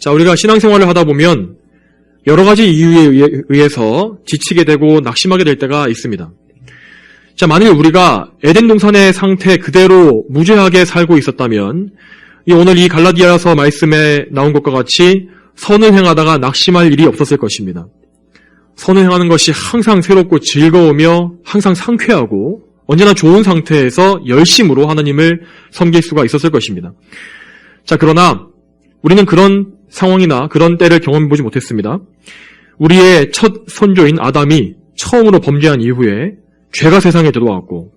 자, 우리가 신앙생활을 하다 보면 여러 가지 이유에 의해서 지치게 되고 낙심하게 될 때가 있습니다. 자, 만일 우리가 에덴 동산의 상태 그대로 무죄하게 살고 있었다면 오늘 이 갈라디아서 말씀에 나온 것과 같이 선을 행하다가 낙심할 일이 없었을 것입니다. 선을 행하는 것이 항상 새롭고 즐거우며 항상 상쾌하고 언제나 좋은 상태에서 열심으로 하나님을 섬길 수가 있었을 것입니다. 자, 그러나 우리는 그런 상황이나 그런 때를 경험해보지 못했습니다. 우리의 첫 선조인 아담이 처음으로 범죄한 이후에 죄가 세상에 들어왔고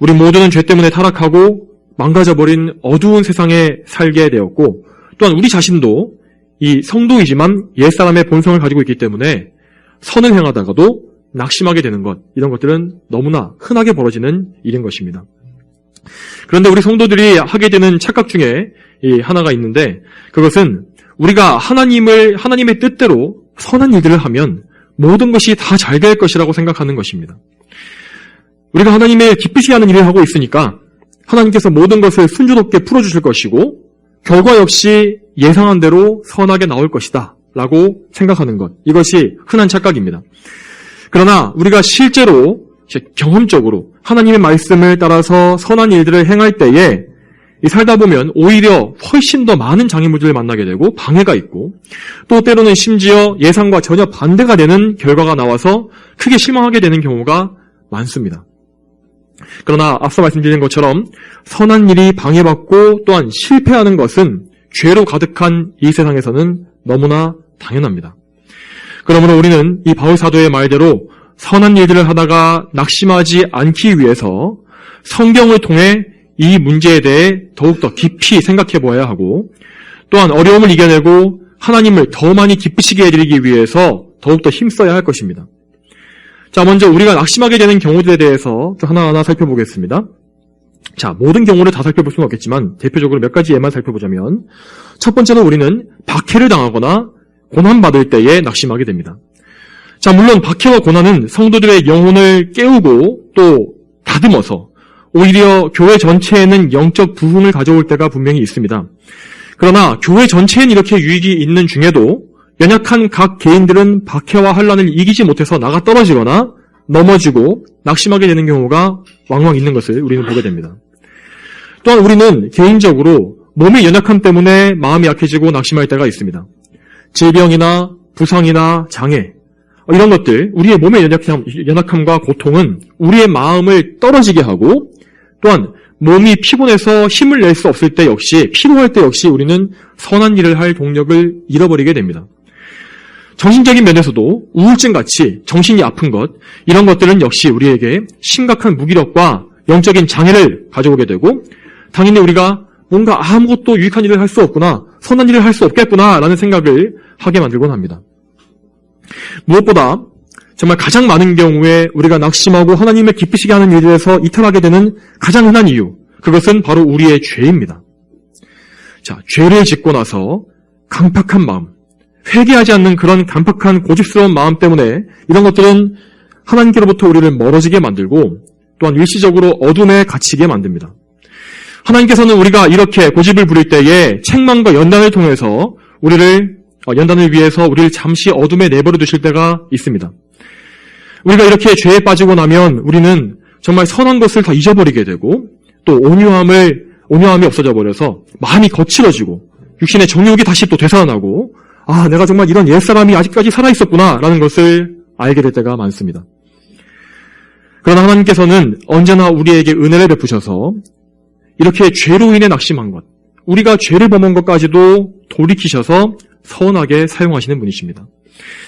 우리 모두는 죄 때문에 타락하고 망가져버린 어두운 세상에 살게 되었고 또한 우리 자신도 이 성도이지만 옛사람의 본성을 가지고 있기 때문에 선을 행하다가도 낙심하게 되는 것, 이런 것들은 너무나 흔하게 벌어지는 일인 것입니다. 그런데 우리 성도들이 하게 되는 착각 중에 하나가 있는데 그것은 우리가 하나님의 뜻대로 선한 일들을 하면 모든 것이 다 잘 될 것이라고 생각하는 것입니다. 우리가 하나님의 기쁘시게 하는 일을 하고 있으니까 하나님께서 모든 것을 순조롭게 풀어주실 것이고 결과 역시 예상한 대로 선하게 나올 것이다 라고 생각하는 것, 이것이 흔한 착각입니다. 그러나 우리가 실제로 경험적으로 하나님의 말씀을 따라서 선한 일들을 행할 때에 살다 보면 오히려 훨씬 더 많은 장애물들을 만나게 되고 방해가 있고 또 때로는 심지어 예상과 전혀 반대가 되는 결과가 나와서 크게 실망하게 되는 경우가 많습니다. 그러나 앞서 말씀드린 것처럼 선한 일이 방해받고 또한 실패하는 것은 죄로 가득한 이 세상에서는 너무나 당연합니다. 그러므로 우리는 이 바울 사도의 말대로 선한 일들을 하다가 낙심하지 않기 위해서 성경을 통해 이 문제에 대해 더욱더 깊이 생각해 보아야 하고 또한 어려움을 이겨내고 하나님을 더 많이 기쁘시게 해드리기 위해서 더욱더 힘써야 할 것입니다. 자, 먼저 우리가 낙심하게 되는 경우들에 대해서 좀 하나하나 살펴보겠습니다. 자, 모든 경우를 다 살펴볼 수는 없겠지만 대표적으로 몇 가지 예만 살펴보자면 첫 번째로 우리는 박해를 당하거나 고난받을 때에 낙심하게 됩니다. 자, 물론 박해와 고난은 성도들의 영혼을 깨우고 또 다듬어서 오히려 교회 전체에는 영적 부흥을 가져올 때가 분명히 있습니다. 그러나 교회 전체엔 이렇게 유익이 있는 중에도 연약한 각 개인들은 박해와 환난을 이기지 못해서 나가 떨어지거나 넘어지고 낙심하게 되는 경우가 왕왕 있는 것을 우리는 보게 됩니다. 또한 우리는 개인적으로 몸의 연약함 때문에 마음이 약해지고 낙심할 때가 있습니다. 질병이나 부상이나 장애, 이런 것들, 우리의 몸의 연약함과 고통은 우리의 마음을 떨어지게 하고 또한 몸이 피곤해서 힘을 낼 수 없을 때 역시, 피로할 때 역시 우리는 선한 일을 할 동력을 잃어버리게 됩니다. 정신적인 면에서도 우울증같이 정신이 아픈 것, 이런 것들은 역시 우리에게 심각한 무기력과 영적인 장애를 가져오게 되고 당연히 우리가 뭔가 아무것도 유익한 일을 할 수 없구나, 선한 일을 할 수 없겠구나 라는 생각을 하게 만들곤 합니다. 무엇보다 정말 가장 많은 경우에 우리가 낙심하고 하나님을 기쁘시게 하는 일에서 이탈하게 되는 가장 흔한 이유, 그것은 바로 우리의 죄입니다. 자, 죄를 짓고 나서 강팍한 마음, 회개하지 않는 그런 강팍한 고집스러운 마음 때문에 이런 것들은 하나님께로부터 우리를 멀어지게 만들고 또한 일시적으로 어둠에 갇히게 만듭니다. 하나님께서는 우리가 이렇게 고집을 부릴 때에 책망과 연단을 통해서 연단을 위해서 우리를 잠시 어둠에 내버려 두실 때가 있습니다. 우리가 이렇게 죄에 빠지고 나면 우리는 정말 선한 것을 다 잊어버리게 되고 또 온유함이 없어져 버려서 마음이 거칠어지고 육신의 정욕이 다시 또 되살아나고 내가 정말 이런 옛사람이 아직까지 살아있었구나 라는 것을 알게 될 때가 많습니다. 그러나 하나님께서는 언제나 우리에게 은혜를 베푸셔서 이렇게 죄로 인해 낙심한 것, 우리가 죄를 범한 것까지도 돌이키셔서 선하게 사용하시는 분이십니다.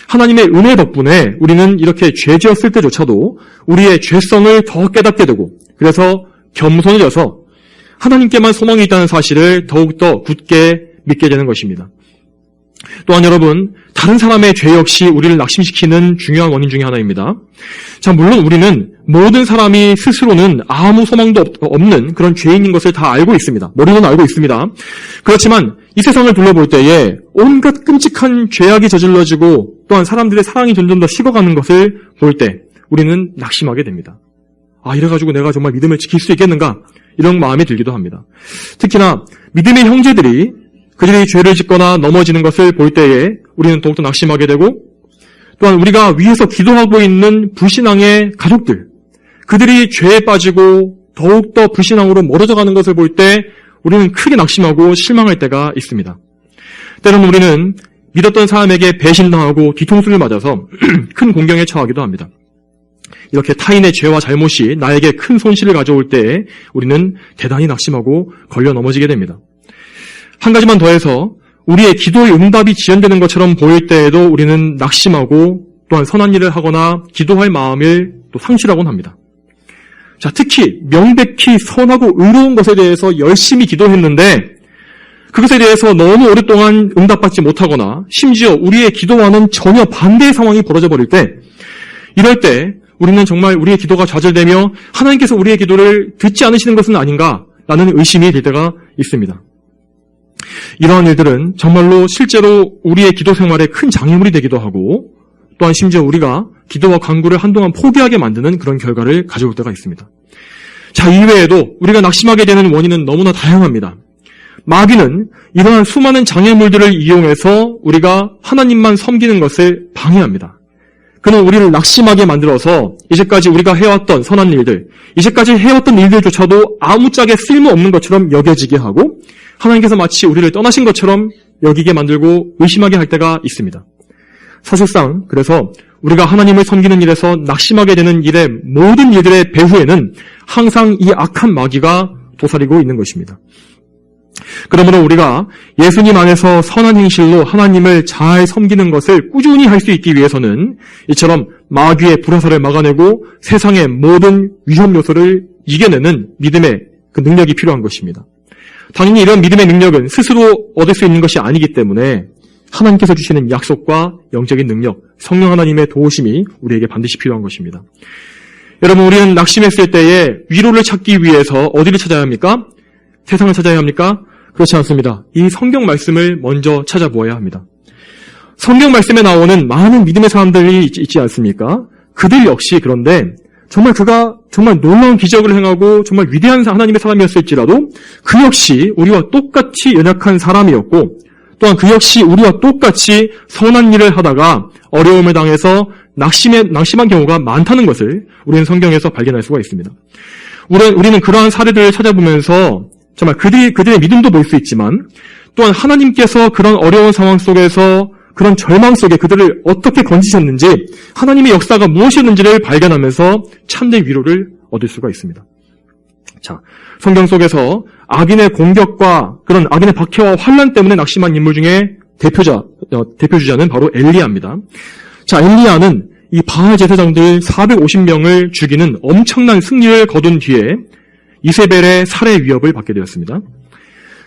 하나님의 은혜 덕분에 우리는 이렇게 죄 지었을 때조차도 우리의 죄성을 더 깨닫게 되고 그래서 겸손해져서 하나님께만 소망이 있다는 사실을 더욱더 굳게 믿게 되는 것입니다. 또한 여러분, 다른 사람의 죄 역시 우리를 낙심시키는 중요한 원인 중에 하나입니다. 자, 물론 우리는 모든 사람이 스스로는 아무 소망도 없는 그런 죄인인 것을 다 알고 있습니다. 머리로는 알고 있습니다. 그렇지만 이 세상을 둘러볼 때에 온갖 끔찍한 죄악이 저질러지고 또한 사람들의 사랑이 점점 더 식어가는 것을 볼 때 우리는 낙심하게 됩니다. 이래가지고 내가 정말 믿음을 지킬 수 있겠는가? 이런 마음이 들기도 합니다. 특히나 믿음의 형제들이 그들이 죄를 짓거나 넘어지는 것을 볼 때에 우리는 더욱더 낙심하게 되고, 또한 우리가 위에서 기도하고 있는 불신앙의 가족들, 그들이 죄에 빠지고 더욱더 불신앙으로 멀어져 가는 것을 볼 때 우리는 크게 낙심하고 실망할 때가 있습니다. 때로는 우리는 믿었던 사람에게 배신당하고 뒤통수를 맞아서 큰 공경에 처하기도 합니다. 이렇게 타인의 죄와 잘못이 나에게 큰 손실을 가져올 때 우리는 대단히 낙심하고 걸려 넘어지게 됩니다. 한 가지만 더해서 우리의 기도의 응답이 지연되는 것처럼 보일 때에도 우리는 낙심하고 또한 선한 일을 하거나 기도할 마음을 또 상실하곤 합니다. 자, 특히 명백히 선하고 의로운 것에 대해서 열심히 기도했는데 그것에 대해서 너무 오랫동안 응답받지 못하거나 심지어 우리의 기도와는 전혀 반대의 상황이 벌어져 버릴 때, 이럴 때 우리는 정말 우리의 기도가 좌절되며 하나님께서 우리의 기도를 듣지 않으시는 것은 아닌가라는 의심이 들 때가 있습니다. 이러한 일들은 정말로 실제로 우리의 기도 생활에 큰 장애물이 되기도 하고 또한 심지어 우리가 기도와 간구를 한동안 포기하게 만드는 그런 결과를 가져올 때가 있습니다. 자, 이외에도 우리가 낙심하게 되는 원인은 너무나 다양합니다. 마귀는 이러한 수많은 장애물들을 이용해서 우리가 하나님만 섬기는 것을 방해합니다. 그는 우리를 낙심하게 만들어서 이제까지 우리가 해왔던 선한 일들, 이제까지 해왔던 일들조차도 아무짝에 쓸모없는 것처럼 여겨지게 하고 하나님께서 마치 우리를 떠나신 것처럼 여기게 만들고 의심하게 할 때가 있습니다. 사실상 그래서 우리가 하나님을 섬기는 일에서 낙심하게 되는 일의 모든 일들의 배후에는 항상 이 악한 마귀가 도사리고 있는 것입니다. 그러므로 우리가 예수님 안에서 선한 행실로 하나님을 잘 섬기는 것을 꾸준히 할 수 있기 위해서는 이처럼 마귀의 불화살을 막아내고 세상의 모든 위험 요소를 이겨내는 믿음의 그 능력이 필요한 것입니다. 당연히 이런 믿음의 능력은 스스로 얻을 수 있는 것이 아니기 때문에 하나님께서 주시는 약속과 영적인 능력, 성령 하나님의 도우심이 우리에게 반드시 필요한 것입니다. 여러분, 우리는 낙심했을 때에 위로를 찾기 위해서 어디를 찾아야 합니까? 세상을 찾아야 합니까? 그렇지 않습니다. 이 성경 말씀을 먼저 찾아보아야 합니다. 성경 말씀에 나오는 많은 믿음의 사람들이 있지 않습니까? 그들 역시 그런데 정말 그가 정말 놀라운 기적을 행하고 정말 위대한 하나님의 사람이었을지라도 그 역시 우리와 똑같이 연약한 사람이었고 또한 그 역시 우리와 똑같이 선한 일을 하다가 어려움을 당해서 낙심한 경우가 많다는 것을 우리는 성경에서 발견할 수가 있습니다. 우리는 그러한 사례들을 찾아보면서 정말 그들의 믿음도 볼 수 있지만 또한 하나님께서 그런 어려운 상황 속에서 그런 절망 속에 그들을 어떻게 건지셨는지 하나님의 역사가 무엇이었는지를 발견하면서 참된 위로를 얻을 수가 있습니다. 자, 성경 속에서 악인의 공격과 그런 악인의 박해와 환난 때문에 낙심한 인물 중에 대표주자는 바로 엘리야입니다. 자, 엘리야는 이 바알 제사장들 450명을 죽이는 엄청난 승리를 거둔 뒤에 이세벨의 살해 위협을 받게 되었습니다.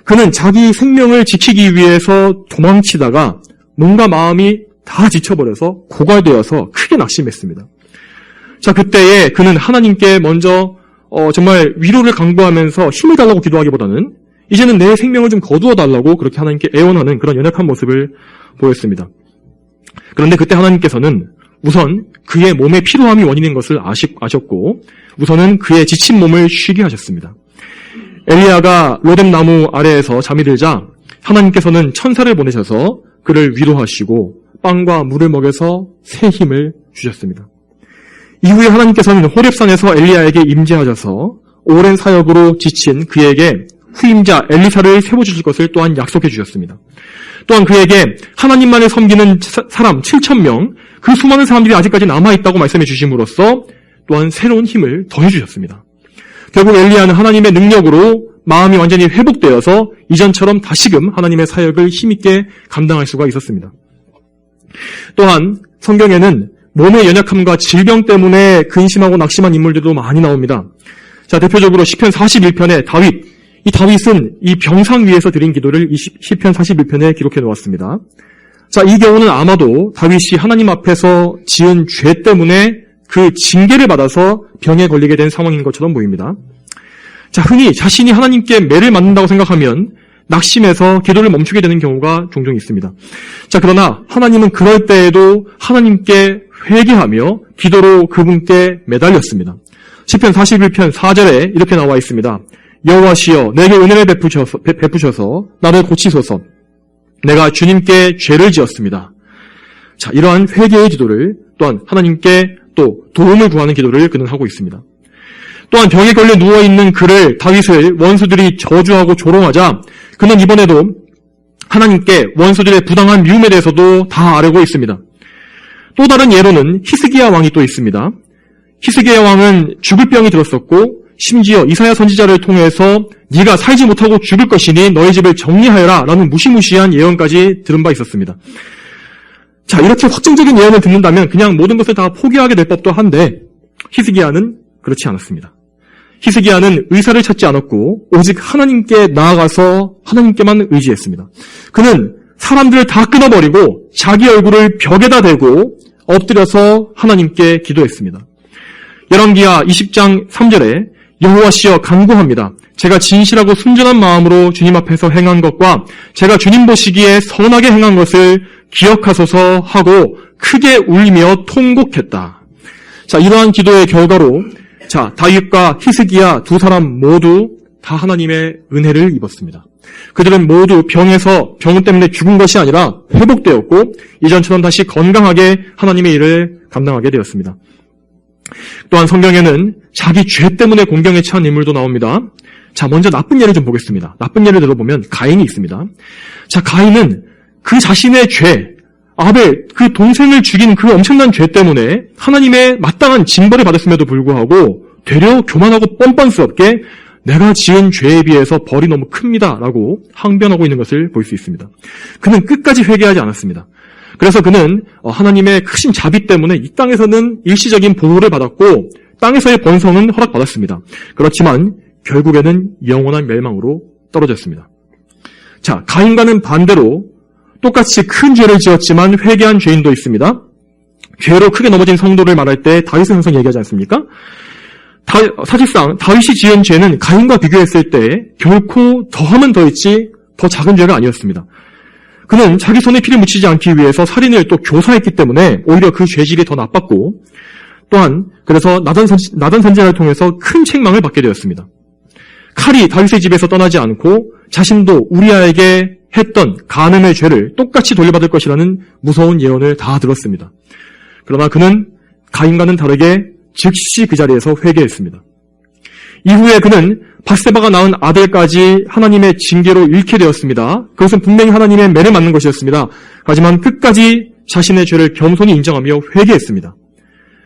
그는 자기 생명을 지키기 위해서 도망치다가 몸과 마음이 다 지쳐버려서 고갈되어서 크게 낙심했습니다. 자, 그때에 그는 하나님께 먼저 정말 위로를 강구하면서 힘을 달라고 기도하기보다는 이제는 내 생명을 좀 거두어 달라고 그렇게 하나님께 애원하는 그런 연약한 모습을 보였습니다. 그런데 그때 하나님께서는 우선 그의 몸의 피로함이 원인인 것을 아셨고 우선은 그의 지친 몸을 쉬게 하셨습니다. 엘리야가 로뎀 나무 아래에서 잠이 들자 하나님께서는 천사를 보내셔서 그를 위로하시고 빵과 물을 먹여서 새 힘을 주셨습니다. 이후에 하나님께서는 호렙산에서 엘리야에게 임재하셔서 오랜 사역으로 지친 그에게 후임자 엘리사를 세워주실 것을 또한 약속해 주셨습니다. 또한 그에게 하나님만을 섬기는 사람 7,000명, 그 수많은 사람들이 아직까지 남아있다고 말씀해 주심으로써 또한 새로운 힘을 더해 주셨습니다. 결국 엘리야는 하나님의 능력으로 마음이 완전히 회복되어서 이전처럼 다시금 하나님의 사역을 힘있게 감당할 수가 있었습니다. 또한 성경에는 몸의 연약함과 질병 때문에 근심하고 낙심한 인물들도 많이 나옵니다. 자, 대표적으로 시편 41편의 다윗. 이 다윗은 이 병상 위에서 드린 기도를 이 시편 41편에 기록해 놓았습니다. 자, 이 경우는 아마도 다윗이 하나님 앞에서 지은 죄 때문에 그 징계를 받아서 병에 걸리게 된 상황인 것처럼 보입니다. 자, 흔히 자신이 하나님께 매를 맞는다고 생각하면 낙심해서 기도를 멈추게 되는 경우가 종종 있습니다. 자, 그러나 하나님은 그럴 때에도 하나님께 회개하며 기도로 그분께 매달렸습니다. 시편 41편 4절에 이렇게 나와 있습니다. 여호와시여 내게 은혜를 베푸셔서 나를 고치소서. 내가 주님께 죄를 지었습니다. 자, 이러한 회개의 기도를 또한 하나님께 또 도움을 구하는 기도를 그는 하고 있습니다. 또한 병에 걸려 누워있는 그를 다윗을 원수들이 저주하고 조롱하자 그는 이번에도 하나님께 원수들의 부당한 미움에 대해서도 다 아뢰고 있습니다. 또 다른 예로는 히스기야 왕이 또 있습니다. 히스기야 왕은 죽을 병이 들었었고 심지어 이사야 선지자를 통해서 네가 살지 못하고 죽을 것이니 너희 집을 정리하여라 라는 무시무시한 예언까지 들은 바 있었습니다. 자, 이렇게 확정적인 예언을 듣는다면 그냥 모든 것을 다 포기하게 될 법도 한데 히스기야는 그렇지 않았습니다. 히스기야는 의사를 찾지 않았고 오직 하나님께 나아가서 하나님께만 의지했습니다. 그는 사람들을 다 끊어버리고 자기 얼굴을 벽에다 대고 엎드려서 하나님께 기도했습니다. 열왕기하 20장 3절에 여호와시여 간구합니다. 제가 진실하고 순전한 마음으로 주님 앞에서 행한 것과 제가 주님 보시기에 선하게 행한 것을 기억하소서 하고 크게 울며 통곡했다. 자, 이러한 기도의 결과로 자, 다윗과 히스기야 두 사람 모두 다 하나님의 은혜를 입었습니다. 그들은 모두 병 때문에 죽은 것이 아니라 회복되었고 이전처럼 다시 건강하게 하나님의 일을 감당하게 되었습니다. 또한 성경에는 자기 죄 때문에 공경에 처한 인물도 나옵니다. 자, 먼저 나쁜 예를 좀 보겠습니다. 나쁜 예를 들어보면 가인이 있습니다. 자, 가인은 그 자신의 죄, 아벨, 그 동생을 죽인 그 엄청난 죄 때문에 하나님의 마땅한 징벌을 받았음에도 불구하고 되려 교만하고 뻔뻔스럽게 내가 지은 죄에 비해서 벌이 너무 큽니다 라고 항변하고 있는 것을 볼 수 있습니다. 그는 끝까지 회개하지 않았습니다. 그래서 그는 하나님의 크신 자비 때문에 이 땅에서는 일시적인 보호를 받았고 땅에서의 번성은 허락받았습니다. 그렇지만 결국에는 영원한 멸망으로 떨어졌습니다. 자, 가인과는 반대로 똑같이 큰 죄를 지었지만 회개한 죄인도 있습니다. 죄로 크게 넘어진 성도를 말할 때 다윗은 항상 얘기하지 않습니까? 사실상 다윗이 지은 죄는 가인과 비교했을 때 결코 더하면 더했지 더 작은 죄가 아니었습니다. 그는 자기 손에 피를 묻히지 않기 위해서 살인을 또 교사했기 때문에 오히려 그 죄질이 더 나빴고 또한 그래서 나단 선지자를 통해서 큰 책망을 받게 되었습니다. 칼이 다윗의 집에서 떠나지 않고 자신도 우리아에게 했던 간음의 죄를 똑같이 돌려받을 것이라는 무서운 예언을 다 들었습니다. 그러나 그는 가인과는 다르게 즉시 그 자리에서 회개했습니다. 이후에 그는 밧세바가 낳은 아들까지 하나님의 징계로 잃게 되었습니다. 그것은 분명히 하나님의 매를 맞는 것이었습니다. 하지만 끝까지 자신의 죄를 겸손히 인정하며 회개했습니다.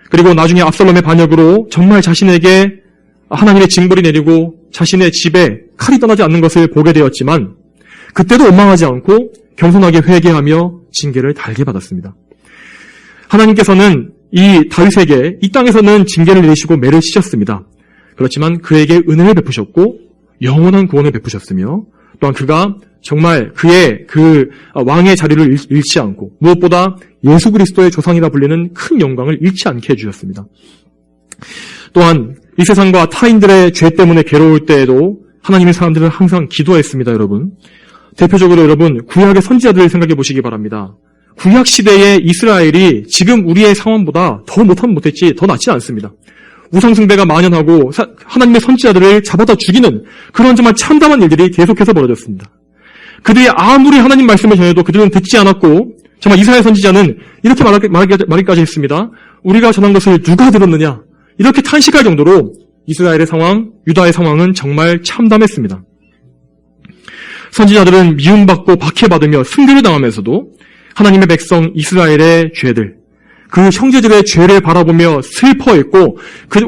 그리고 나중에 압살롬의 반역으로 정말 자신에게 하나님의 징벌이 내리고 자신의 집에 칼이 떠나지 않는 것을 보게 되었지만 그때도 원망하지 않고 겸손하게 회개하며 징계를 달게 받았습니다. 하나님께서는 이 다윗에게 이 땅에서는 징계를 내리시고 매를 치셨습니다. 그렇지만 그에게 은혜를 베푸셨고 영원한 구원을 베푸셨으며 또한 그가 정말 그의 그 왕의 자리를 잃지 않고 무엇보다 예수 그리스도의 조상이라 불리는 큰 영광을 잃지 않게 해주셨습니다. 또한 이 세상과 타인들의 죄 때문에 괴로울 때에도 하나님의 사람들은 항상 기도했습니다, 여러분. 대표적으로 여러분 구약의 선지자들을 생각해 보시기 바랍니다. 구약 시대의 이스라엘이 지금 우리의 상황보다 더 못하면 못했지 더 낫지 않습니다. 우상숭배가 만연하고 하나님의 선지자들을 잡아다 죽이는 그런 정말 참담한 일들이 계속해서 벌어졌습니다. 그들이 아무리 하나님 말씀을 전해도 그들은 듣지 않았고 정말 이사야 선지자는 이렇게 말하기까지 했습니다. 우리가 전한 것을 누가 들었느냐 이렇게 탄식할 정도로 이스라엘의 상황, 유다의 상황은 정말 참담했습니다. 선지자들은 미움받고 박해받으며 순교를 당하면서도 하나님의 백성 이스라엘의 죄들, 그 형제들의 죄를 바라보며 슬퍼했고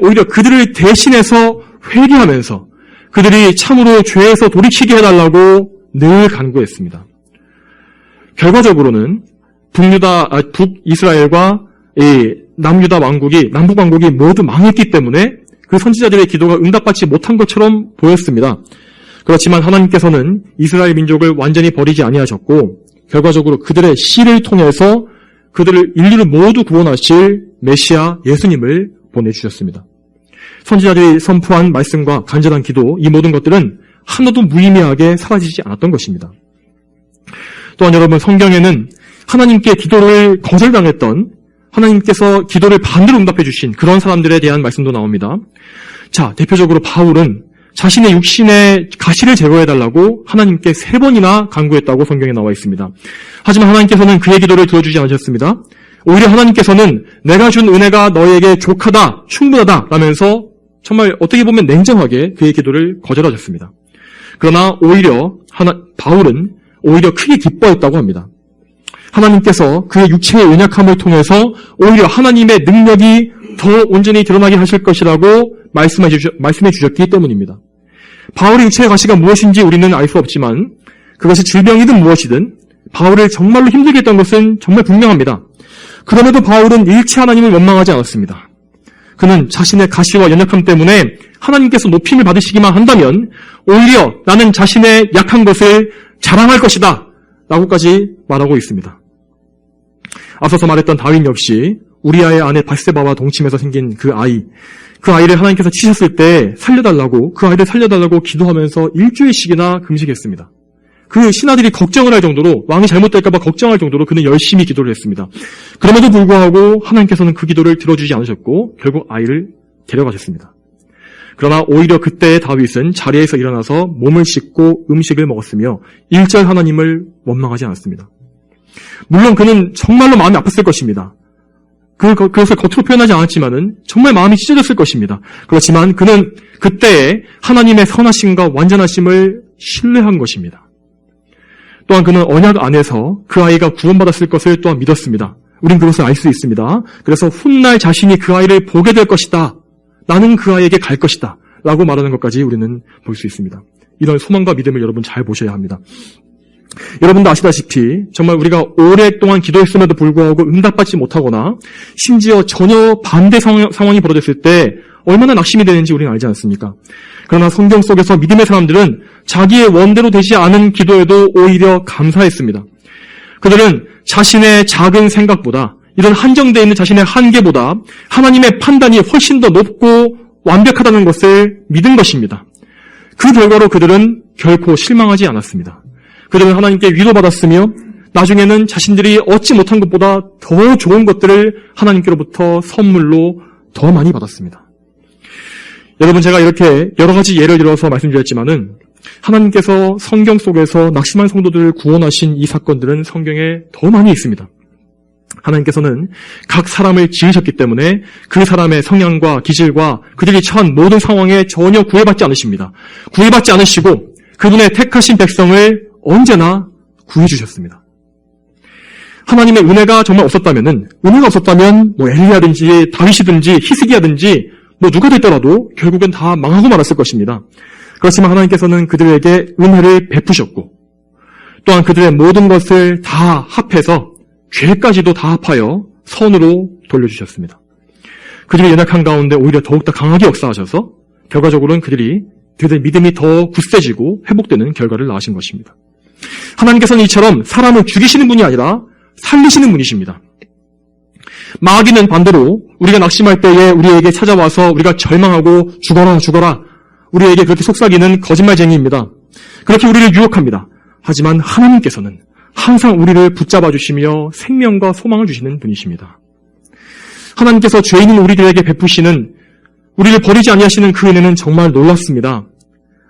오히려 그들을 대신해서 회개하면서 그들이 참으로 죄에서 돌이키게 해달라고 늘 간구했습니다. 결과적으로는 북이스라엘과 남유다 왕국이, 남북 왕국이 모두 망했기 때문에 그 선지자들의 기도가 응답받지 못한 것처럼 보였습니다. 그렇지만 하나님께서는 이스라엘 민족을 완전히 버리지 아니하셨고 결과적으로 그들의 씨를 통해서 그들을 인류를 모두 구원하실 메시아 예수님을 보내주셨습니다. 선지자들이 선포한 말씀과 간절한 기도, 이 모든 것들은 하나도 무의미하게 사라지지 않았던 것입니다. 또한 여러분 성경에는 하나님께 기도를 거절당했던 하나님께서 기도를 반대로 응답해 주신 그런 사람들에 대한 말씀도 나옵니다. 자, 대표적으로 바울은 자신의 육신의 가시를 제거해달라고 하나님께 3번이나 간구했다고 성경에 나와 있습니다. 하지만 하나님께서는 그의 기도를 들어주지 않으셨습니다. 오히려 하나님께서는 내가 준 은혜가 너에게 족하다, 충분하다 라면서 정말 어떻게 보면 냉정하게 그의 기도를 거절하셨습니다. 그러나 오히려 바울은 오히려 크게 기뻐했다고 합니다. 하나님께서 그의 육체의 연약함을 통해서 오히려 하나님의 능력이 더 온전히 드러나게 하실 것이라고 말씀해 주셨기 때문입니다. 바울의 육체의 가시가 무엇인지 우리는 알 수 없지만 그것이 질병이든 무엇이든 바울을 정말로 힘들게 했던 것은 정말 분명합니다. 그럼에도 바울은 일체 하나님을 원망하지 않았습니다. 그는 자신의 가시와 연약함 때문에 하나님께서 높임을 받으시기만 한다면 오히려 나는 자신의 약한 것을 자랑할 것이다 라고까지 말하고 있습니다. 앞서서 말했던 다윈 역시 우리아의 아내 바세바와 동침해서 생긴 그 아이를 하나님께서 치셨을 때 살려달라고, 그 아이를 살려달라고 기도하면서 일주일씩이나 금식했습니다. 그 신하들이 걱정을 할 정도로, 왕이 잘못될까봐 걱정할 정도로 그는 열심히 기도를 했습니다. 그럼에도 불구하고 하나님께서는 그 기도를 들어주지 않으셨고 결국 아이를 데려가셨습니다. 그러나 오히려 그때의 다윗은 자리에서 일어나서 몸을 씻고 음식을 먹었으며 일절 하나님을 원망하지 않았습니다. 물론 그는 정말로 마음이 아팠을 것입니다. 그것을 겉으로 표현하지 않았지만은 정말 마음이 찢어졌을 것입니다. 그렇지만 그는 그때에 하나님의 선하심과 완전하심을 신뢰한 것입니다. 또한 그는 언약 안에서 그 아이가 구원받았을 것을 또한 믿었습니다. 우린 그것을 알 수 있습니다. 그래서 훗날 자신이 그 아이를 보게 될 것이다. 나는 그 아이에게 갈 것이다. 라고 말하는 것까지 우리는 볼 수 있습니다. 이런 소망과 믿음을 여러분 잘 보셔야 합니다. 여러분도 아시다시피 정말 우리가 오랫동안 기도했음에도 불구하고 응답받지 못하거나 심지어 전혀 반대 상황이 벌어졌을 때 얼마나 낙심이 되는지 우리는 알지 않습니까? 그러나 성경 속에서 믿음의 사람들은 자기의 원대로 되지 않은 기도에도 오히려 감사했습니다. 그들은 자신의 작은 생각보다, 이런 한정되어 있는 자신의 한계보다 하나님의 판단이 훨씬 더 높고 완벽하다는 것을 믿은 것입니다. 그 결과로 그들은 결코 실망하지 않았습니다. 그들은 하나님께 위로받았으며 나중에는 자신들이 얻지 못한 것보다 더 좋은 것들을 하나님께로부터 선물로 더 많이 받았습니다. 여러분, 제가 이렇게 여러 가지 예를 들어서 말씀드렸지만은 하나님께서 성경 속에서 낙심한 성도들을 구원하신 이 사건들은 성경에 더 많이 있습니다. 하나님께서는 각 사람을 지으셨기 때문에 그 사람의 성향과 기질과 그들이 처한 모든 상황에 전혀 구애받지 않으십니다. 구애받지 않으시고 그분의 택하신 백성을 언제나 구해주셨습니다. 하나님의 은혜가 정말 없었다면 엘리야든지 다윗이든지 히스기야든지 누가 됐더라도 결국엔 다 망하고 말았을 것입니다. 그렇지만 하나님께서는 그들에게 은혜를 베푸셨고 또한 그들의 모든 것을 다 합해서 죄까지도 다 합하여 선으로 돌려주셨습니다. 그들의 연약한 가운데 오히려 더욱더 강하게 역사하셔서 결과적으로는 그들의 믿음이 더 굳세지고 회복되는 결과를 낳으신 것입니다. 하나님께서는 이처럼 사람을 죽이시는 분이 아니라 살리시는 분이십니다. 마귀는 반대로 우리가 낙심할 때에 우리에게 찾아와서 우리가 절망하고 죽어라 우리에게 그렇게 속삭이는 거짓말쟁이입니다. 그렇게 우리를 유혹합니다. 하지만 하나님께서는 항상 우리를 붙잡아 주시며 생명과 소망을 주시는 분이십니다. 하나님께서 죄 있는 우리들에게 베푸시는, 우리를 버리지 아니하시는 그 은혜는 정말 놀랍습니다.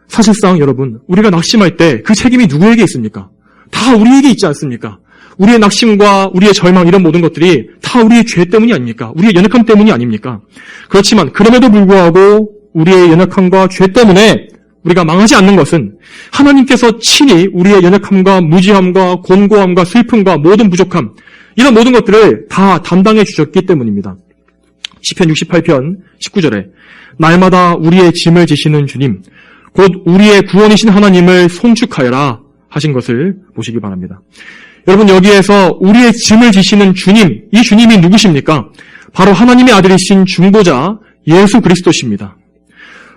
사실상 여러분, 우리가 낙심할 때 그 책임이 누구에게 있습니까? 다 우리에게 있지 않습니까? 우리의 낙심과 우리의 절망, 이런 모든 것들이 다 우리의 죄 때문이 아닙니까? 우리의 연약함 때문이 아닙니까? 그렇지만 그럼에도 불구하고 우리의 연약함과 죄 때문에 우리가 망하지 않는 것은 하나님께서 친히 우리의 연약함과 무지함과 곤고함과 슬픔과 모든 부족함, 이런 모든 것들을 다 담당해 주셨기 때문입니다. 시편 68편 19절에 날마다 우리의 짐을 지시는 주님, 곧 우리의 구원이신 하나님을 송축하여라 하신 것을 보시기 바랍니다. 여러분, 여기에서 우리의 짐을 지시는 주님, 이 주님이 누구십니까? 바로 하나님의 아들이신 중보자 예수 그리스도십니다.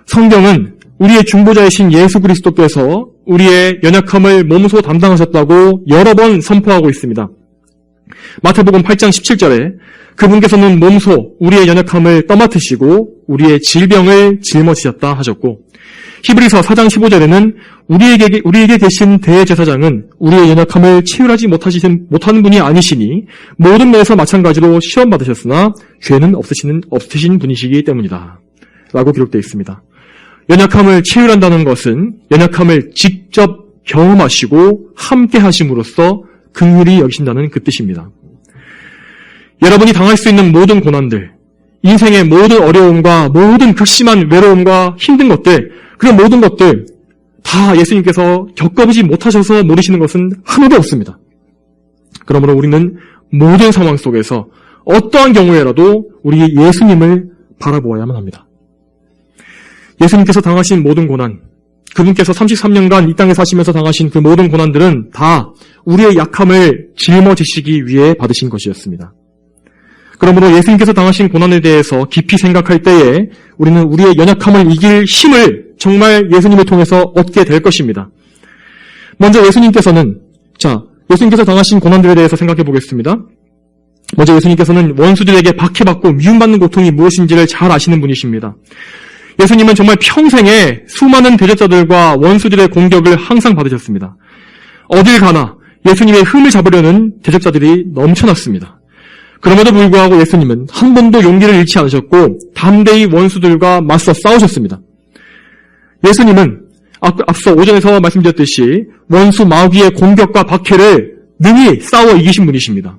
성경은 우리의 중보자이신 예수 그리스도께서 우리의 연약함을 몸소 담당하셨다고 여러 번 선포하고 있습니다. 마태복음 8장 17절에 그분께서는 몸소 우리의 연약함을 떠맡으시고 우리의 질병을 짊어지셨다 하셨고, 히브리서 4장 15절에는 우리에게 계신 대제사장은 우리의 연약함을 치유하지 못하는 분이 아니시니 모든 면에서 마찬가지로 시험받으셨으나 죄는 없으신 분이시기 때문이다 라고 기록되어 있습니다. 연약함을 체휼한다는 것은 연약함을 직접 경험하시고 함께 하심으로써 긍휼히 여기신다는 그 뜻입니다. 여러분이 당할 수 있는 모든 고난들, 인생의 모든 어려움과 모든 극심한 외로움과 힘든 것들, 그런 모든 것들 다 예수님께서 겪어보지 못하셔서 모르시는 것은 하나도 없습니다. 그러므로 우리는 모든 상황 속에서 어떠한 경우에라도 우리 예수님을 바라보아야만 합니다. 예수님께서 당하신 모든 고난, 그분께서 33년간 이 땅에 사시면서 당하신 그 모든 고난들은 다 우리의 약함을 짊어지시기 위해 받으신 것이었습니다. 그러므로 예수님께서 당하신 고난에 대해서 깊이 생각할 때에 우리는 우리의 연약함을 이길 힘을 정말 예수님을 통해서 얻게 될 것입니다. 먼저 예수님께서 당하신 고난들에 대해서 생각해 보겠습니다. 먼저 예수님께서는 원수들에게 박해받고 미움받는 고통이 무엇인지를 잘 아시는 분이십니다. 예수님은 정말 평생에 수많은 대적자들과 원수들의 공격을 항상 받으셨습니다. 어딜 가나 예수님의 흠을 잡으려는 대적자들이 넘쳐났습니다. 그럼에도 불구하고 예수님은 한 번도 용기를 잃지 않으셨고 담대히 원수들과 맞서 싸우셨습니다. 예수님은 앞서 오전에서 말씀드렸듯이 원수 마귀의 공격과 박해를 능히 싸워 이기신 분이십니다.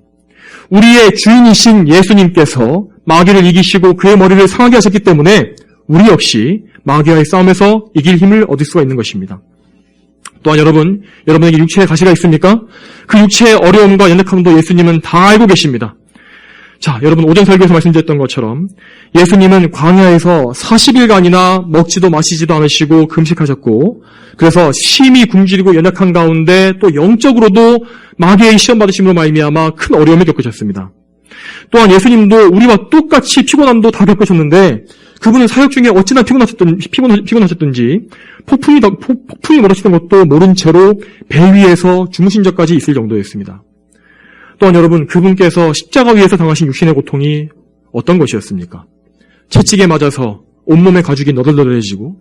우리의 주인이신 예수님께서 마귀를 이기시고 그의 머리를 상하게 하셨기 때문에 우리 역시 마귀와의 싸움에서 이길 힘을 얻을 수가 있는 것입니다. 또한 여러분에게 육체의 가시가 있습니까? 그 육체의 어려움과 연약함도 예수님은 다 알고 계십니다. 자, 여러분 오전 설교에서 말씀드렸던 것처럼 예수님은 광야에서 40일간이나 먹지도 마시지도 않으시고 금식하셨고, 그래서 심히 굶주리고 연약한 가운데 또 영적으로도 마귀의 시험 받으심으로 말미암아 큰 어려움을 겪으셨습니다. 또한 예수님도 우리와 똑같이 피곤함도 다 겪으셨는데 그분은 사역 중에 어찌나 피곤하셨던지 폭풍이 몰아치던 것도 모른 채로 배 위에서 주무신 적까지 있을 정도였습니다. 또한 여러분, 그분께서 십자가 위에서 당하신 육신의 고통이 어떤 것이었습니까? 채찍에 맞아서 온몸의 가죽이 너덜너덜해지고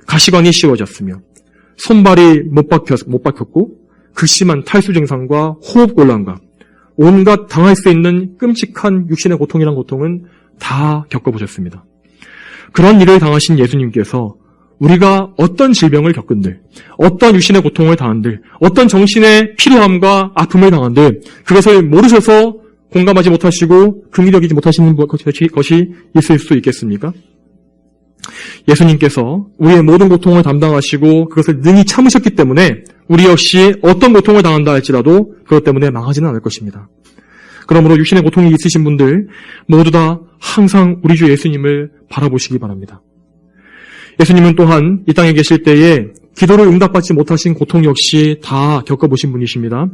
가시관이 씌워졌으며 손발이 못 박혔고 극심한 탈수 증상과 호흡 곤란과 온갖 당할 수 있는 끔찍한 육신의 고통이란 고통은 다 겪어보셨습니다. 그런 일을 당하신 예수님께서 우리가 어떤 질병을 겪은들, 어떤 육신의 고통을 당한들, 어떤 정신의 피로함과 아픔을 당한들 그것을 모르셔서 공감하지 못하시고 긍휼히 여기지 못하시는 것이 있을 수 있겠습니까? 예수님께서 우리의 모든 고통을 담당하시고 그것을 능히 참으셨기 때문에 우리 역시 어떤 고통을 당한다 할지라도 그것 때문에 망하지는 않을 것입니다. 그러므로 육신의 고통이 있으신 분들 모두 다 항상 우리 주 예수님을 바라보시기 바랍니다. 예수님은 또한 이 땅에 계실 때에 기도를 응답받지 못하신 고통 역시 다 겪어보신 분이십니다.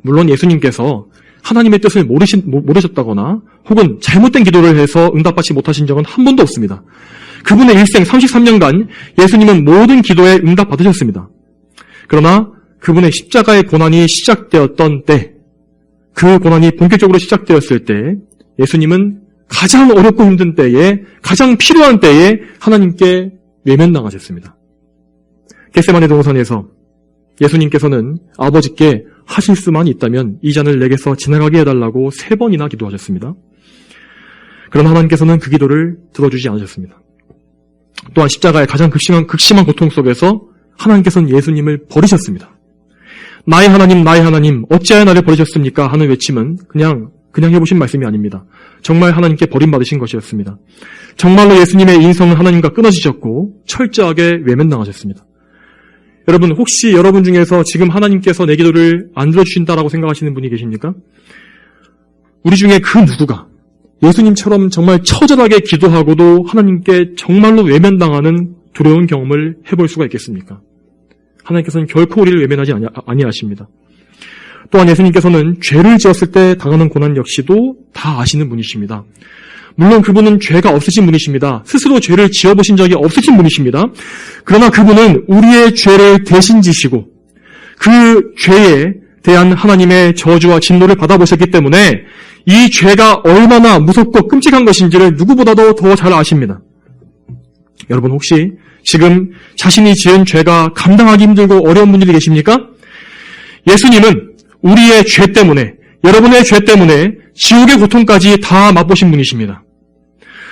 물론 예수님께서 하나님의 뜻을 모르셨다거나 혹은 잘못된 기도를 해서 응답받지 못하신 적은 한 번도 없습니다. 그분의 일생 33년간 예수님은 모든 기도에 응답받으셨습니다. 그러나 그분의 십자가의 고난이 시작되었던 때, 그 고난이 본격적으로 시작되었을 때 예수님은 가장 어렵고 힘든 때에, 가장 필요한 때에 하나님께 외면당하셨습니다. 겟세마네 동산에서 예수님께서는 아버지께 하실 수만 있다면 이 잔을 내게서 지나가게 해달라고 3번이나 기도하셨습니다. 그러나 하나님께서는 그 기도를 들어주지 않으셨습니다. 또한 십자가의 가장 극심한 고통 속에서 하나님께서는 예수님을 버리셨습니다. 나의 하나님, 어찌하여 나를 버리셨습니까? 하는 외침은 그냥 해보신 말씀이 아닙니다. 정말 하나님께 버림받으신 것이었습니다. 정말로 예수님의 인성은 하나님과 끊어지셨고 철저하게 외면당하셨습니다. 여러분, 혹시 여러분 중에서 지금 하나님께서 내 기도를 안 들어주신다라고 생각하시는 분이 계십니까? 우리 중에 그 누구가 예수님처럼 정말 처절하게 기도하고도 하나님께 정말로 외면당하는 두려운 경험을 해볼 수가 있겠습니까? 하나님께서는 결코 우리를 외면하지 아니하십니다. 또한 예수님께서는 죄를 지었을 때 당하는 고난 역시도 다 아시는 분이십니다. 물론 그분은 죄가 없으신 분이십니다. 스스로 죄를 지어보신 적이 없으신 분이십니다. 그러나 그분은 우리의 죄를 대신 지시고 그 죄에 대한 하나님의 저주와 진노를 받아보셨기 때문에 이 죄가 얼마나 무섭고 끔찍한 것인지를 누구보다도 더 잘 아십니다. 여러분, 혹시 지금 자신이 지은 죄가 감당하기 힘들고 어려운 분들이 계십니까? 예수님은 우리의 죄 때문에, 여러분의 죄 때문에 지옥의 고통까지 다 맛보신 분이십니다.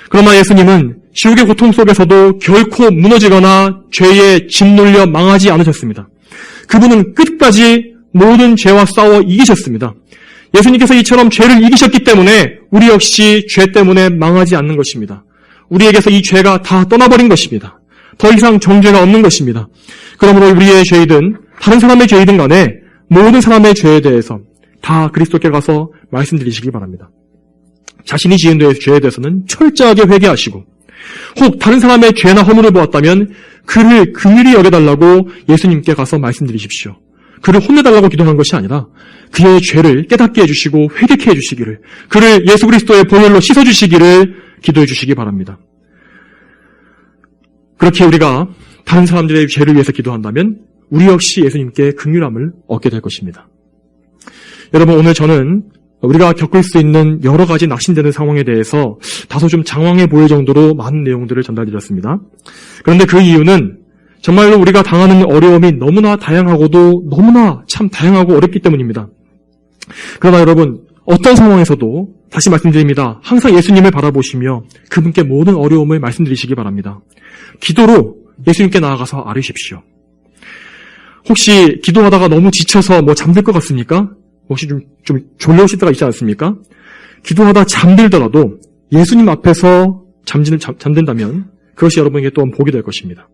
그러나 예수님은 지옥의 고통 속에서도 결코 무너지거나 죄에 짓눌려 망하지 않으셨습니다. 그분은 끝까지 모든 죄와 싸워 이기셨습니다. 예수님께서 이처럼 죄를 이기셨기 때문에 우리 역시 죄 때문에 망하지 않는 것입니다. 우리에게서 이 죄가 다 떠나버린 것입니다. 더 이상 정죄가 없는 것입니다. 그러므로 우리의 죄이든 다른 사람의 죄이든 간에 모든 사람의 죄에 대해서 다 그리스도께 가서 말씀드리시기 바랍니다. 자신이 지은 죄에 대해서는 철저하게 회개하시고 혹 다른 사람의 죄나 허물을 보았다면 그를 긍휼히 여겨달라고 예수님께 가서 말씀드리십시오. 그를 혼내달라고 기도하는 것이 아니라 그의 죄를 깨닫게 해주시고 회개케 해주시기를, 그를 예수 그리스도의 보혈로 씻어주시기를 기도해 주시기 바랍니다. 그렇게 우리가 다른 사람들의 죄를 위해서 기도한다면 우리 역시 예수님께 긍휼함을 얻게 될 것입니다. 여러분, 오늘 저는 우리가 겪을 수 있는 여러 가지 낙심되는 상황에 대해서 다소 좀 장황해 보일 정도로 많은 내용들을 전달드렸습니다. 그런데 그 이유는 정말로 우리가 당하는 어려움이 너무나 다양하고도 너무나 참 다양하고 어렵기 때문입니다. 그러나 여러분, 어떤 상황에서도 다시 말씀드립니다. 항상 예수님을 바라보시며 그분께 모든 어려움을 말씀드리시기 바랍니다. 기도로 예수님께 나아가서 아뢰십시오. 혹시 기도하다가 너무 지쳐서 잠들 것 같습니까? 혹시 좀 졸려오실 때가 있지 않습니까? 기도하다 잠들더라도 예수님 앞에서 잠든다면 그것이 여러분에게 또한 복이 될 것입니다.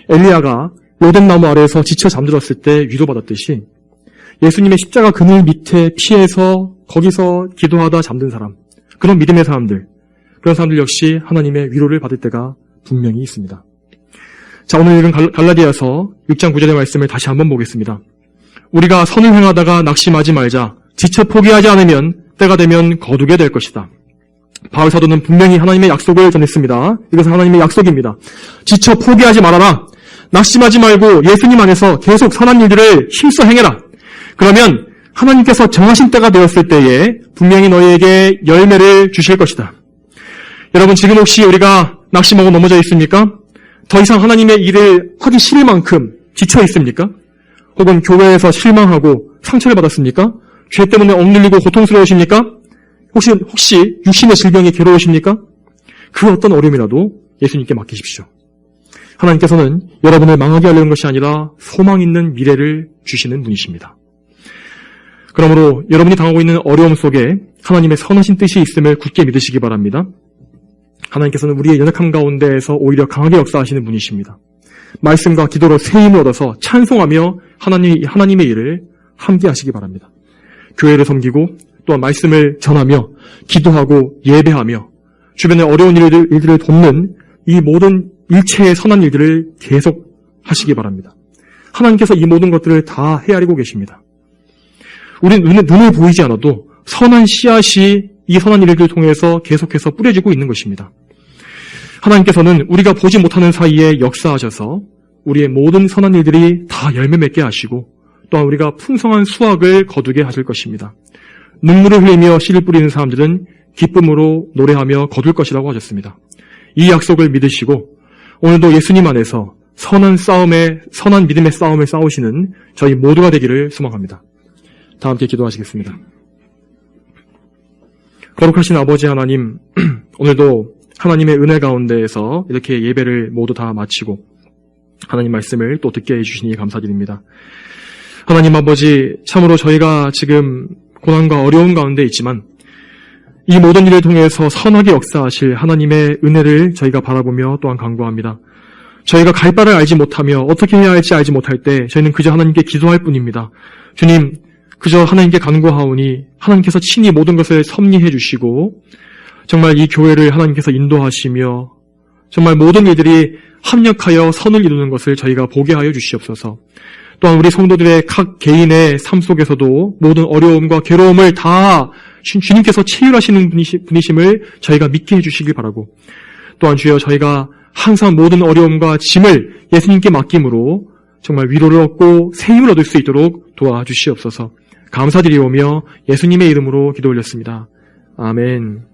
엘리야가 로뎀나무 아래에서 지쳐 잠들었을 때 위로받았듯이 예수님의 십자가 그늘 밑에 피해서 거기서 기도하다 잠든 사람, 그런 믿음의 사람들, 그런 사람들 역시 하나님의 위로를 받을 때가 분명히 있습니다. 자, 오늘 읽은 갈라디아서 6장 9절의 말씀을 다시 한번 보겠습니다. 우리가 선을 행하다가 낙심하지 말자. 지쳐 포기하지 않으면 때가 되면 거두게 될 것이다. 바울 사도는 분명히 하나님의 약속을 전했습니다. 이것은 하나님의 약속입니다. 지쳐 포기하지 말아라. 낙심하지 말고 예수님 안에서 계속 선한 일들을 힘써 행해라. 그러면 하나님께서 정하신 때가 되었을 때에 분명히 너희에게 열매를 주실 것이다. 여러분, 지금 혹시 우리가 낙심하고 넘어져 있습니까? 더 이상 하나님의 일을 하기 싫을 만큼 지쳐 있습니까? 혹은 교회에서 실망하고 상처를 받았습니까? 죄 때문에 억눌리고 고통스러우십니까? 혹시 육신의 질병에 괴로우십니까? 그 어떤 어려움이라도 예수님께 맡기십시오. 하나님께서는 여러분을 망하게 하려는 것이 아니라 소망 있는 미래를 주시는 분이십니다. 그러므로 여러분이 당하고 있는 어려움 속에 하나님의 선하신 뜻이 있음을 굳게 믿으시기 바랍니다. 하나님께서는 우리의 연약함 가운데에서 오히려 강하게 역사하시는 분이십니다. 말씀과 기도로 새 힘을 얻어서 찬송하며 하나님의 일을 함께 하시기 바랍니다. 교회를 섬기고 또한 말씀을 전하며 기도하고 예배하며 주변의 어려운 일들을 돕는 이 모든 일체의 선한 일들을 계속 하시기 바랍니다. 하나님께서 이 모든 것들을 다 헤아리고 계십니다. 우리는 눈에 보이지 않아도 선한 씨앗이 이 선한 일들을 통해서 계속해서 뿌려지고 있는 것입니다. 하나님께서는 우리가 보지 못하는 사이에 역사하셔서 우리의 모든 선한 일들이 다 열매 맺게 하시고 또한 우리가 풍성한 수확을 거두게 하실 것입니다. 눈물을 흘리며 씨를 뿌리는 사람들은 기쁨으로 노래하며 거둘 것이라고 하셨습니다. 이 약속을 믿으시고 오늘도 예수님 안에서 선한 믿음의 싸움을 싸우시는 저희 모두가 되기를 소망합니다. 다 함께 기도하시겠습니다. 거룩하신 아버지 하나님, 오늘도 하나님의 은혜 가운데에서 이렇게 예배를 모두 다 마치고 하나님 말씀을 또 듣게 해주시니 감사드립니다. 하나님 아버지, 참으로 저희가 지금 고난과 어려움 가운데 있지만 이 모든 일을 통해서 선하게 역사하실 하나님의 은혜를 저희가 바라보며 또한 간구합니다. 저희가 갈 바를 알지 못하며 어떻게 해야 할지 알지 못할 때 저희는 그저 하나님께 기도할 뿐입니다. 주님, 그저 하나님께 간구하오니 하나님께서 친히 모든 것을 섭리해 주시고 정말 이 교회를 하나님께서 인도하시며 정말 모든 일들이 합력하여 선을 이루는 것을 저희가 보게 하여 주시옵소서. 또한 우리 성도들의 각 개인의 삶 속에서도 모든 어려움과 괴로움을 다 주님께서 치유하시는 분이심을 저희가 믿게 해주시길 바라고, 또한 주여 저희가 항상 모든 어려움과 짐을 예수님께 맡김으로 정말 위로를 얻고 새 힘을 얻을 수 있도록 도와주시옵소서. 감사드리오며 예수님의 이름으로 기도 올렸습니다. 아멘.